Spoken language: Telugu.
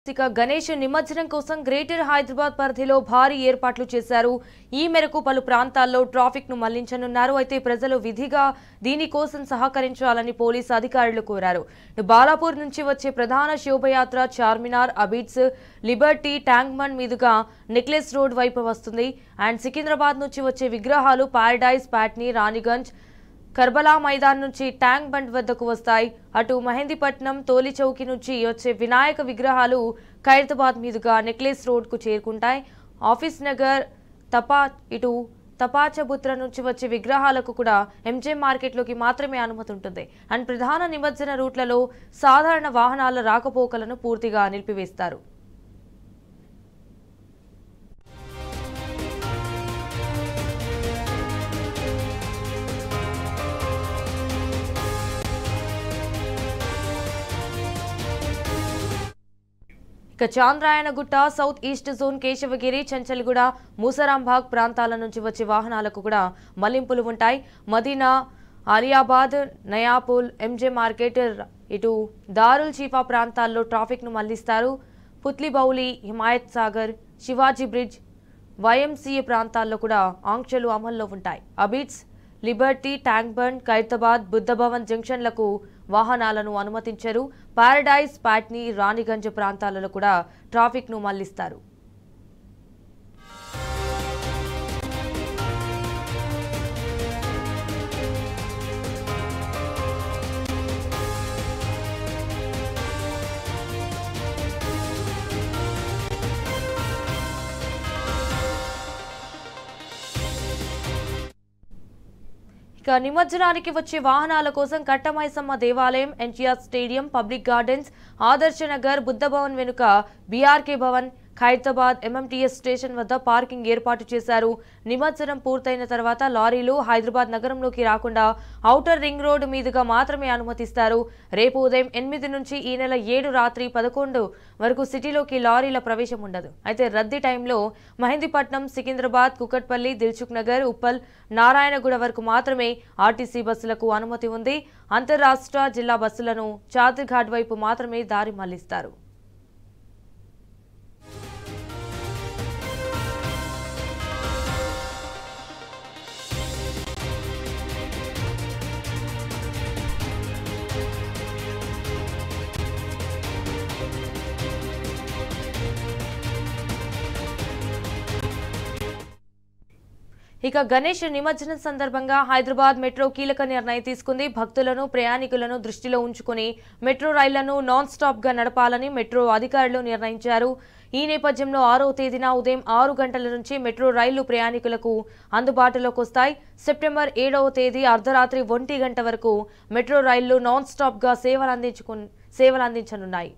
ఇక గణేష్ నిమజ్జనం కోసం గ్రేటర్ హైదరాబాద్ పరిధిలో భారీ ఏర్పాట్లు చేశారు. ఈ మేరకు పలు ప్రాంతాల్లో ట్రాఫిక్ ను మళ్లించనున్నారు. అయితే ప్రజలు విధిగా దీనికోసం సహకరించాలని పోలీసు అధికారులు కోరారు. బాలాపూర్ నుంచి వచ్చే ప్రధాన శోభయాత్ర చార్మినార్, అబిడ్స్, లిబర్టీ, ట్యాంక్ బండ్ మీదుగా నెక్లెస్ రోడ్ వైపు వస్తుంది. అండ్ సికింద్రాబాద్ నుంచి వచ్చే విగ్రహాలు పారడైజ్, పాట్నీ, రాణిగంజ్, కర్బలా మైదాన్ నుంచి ట్యాంక్ బండ్ వద్దకు వస్తాయి. అటు మహేందీపట్నం, తోలి చౌకి నుంచి వచ్చే వినాయక విగ్రహాలు ఖైరతాబాద్ మీదుగా నెక్లెస్ రోడ్కు చేరుకుంటాయి. ఆఫీస్ నగర్, తపాచబుత్ర నుంచి వచ్చే విగ్రహాలకు కూడా ఎంజే మార్కెట్లోకి మాత్రమే అనుమతి ఉంటుంది. అండ్ ప్రధాన నిమజ్జన రూట్లలో సాధారణ వాహనాల రాకపోకలను పూర్తిగా నిలిపివేస్తారు. ఇక Chandrayangutta, south east zone, Keshavagiri, Chanchalguda, Moosarambagh ప్రాంతాల నుంచి వచ్చే వాహనాలకు కూడా మళ్లింపులు ఉంటాయి. మదీనా, ఆలియాబాద్, నయాపూల్, ఎంజే మార్కెట్, ఇటు దారుల్ చీఫా ప్రాంతాల్లో ట్రాఫిక్ ను మళ్లిస్తారు. పుత్లిబౌలి, హిమాయత్ సాగర్, శివాజీ బ్రిడ్జ్, వైఎంసీఏ ప్రాంతాల్లో కూడా ఆంక్షలు అమల్లో ఉంటాయి. అబిడ్స్, లిబర్టీ, ట్యాంక్ బండ్, ఖైరతాబాద్, బుద్ధభవన్ జంక్షన్లకు వాహనాలను అనుమతించారు. పారడైజ్, పాట్నీ, రాణిగంజ్ ప్రాంతాలలో కూడా ట్రాఫిక్ ను మళ్లిస్తారు. ఇక నిమజ్జనానికి వచ్చే వాహనాల కోసం కట్టమైసమ్మ దేవాలయం, ఎన్టీఆర్ స్టేడియం, పబ్లిక్ గార్డెన్స్, ఆదర్శ నగర్, బుద్ధభవన్ వెనుక BRK Bhavan, Khairatabad MMTS station వద్ద పార్కింగ్ ఏర్పాటు చేశారు. నిమజ్జనం పూర్తయిన తర్వాత లారీలు హైదరాబాద్ నగరంలోకి రాకుండా ఔటర్ రింగ్ రోడ్డు మీదుగా మాత్రమే అనుమతిస్తారు. రేపు ఉదయం 8 నుంచి ఈ నెల 7 రాత్రి 11 వరకు సిటీలోకి లారీల ప్రవేశం ఉండదు. అయితే రద్దీ టైంలో మహేందీపట్నం, సికింద్రాబాద్, కుకట్పల్లి, దిల్సుఖ్ నగర్, ఉప్పల్, నారాయణగూడ వరకు మాత్రమే ఆర్టీసీ బస్సులకు అనుమతి ఉంది. అంతర్రాష్ట్ర, జిల్లా బస్సులను చాదర్ఘాట్ వైపు మాత్రమే దారి మళ్లిస్తారు. ఇక గణేష్ నిమజ్జనం సందర్భంగా హైదరాబాద్ మెట్రో కీలక నిర్ణయం తీసుకుంది. భక్తులను, ప్రయాణికులను దృష్టిలో ఉంచుకుని మెట్రో రైళ్లను నాన్ స్టాప్ గా నడపాలని మెట్రో అధికారులు నిర్ణయించారు. ఈ నేపథ్యంలో 6వ తేదీన ఉదయం 6 గంటల నుంచి మెట్రో రైళ్లు ప్రయాణికులకు అందుబాటులోకి వస్తాయి. సెప్టెంబర్ 7వ తేదీ అర్ధరాత్రి 1 గంట వరకు మెట్రో రైళ్లు నాన్ స్టాప్ గా సేవలందించనున్నాయి.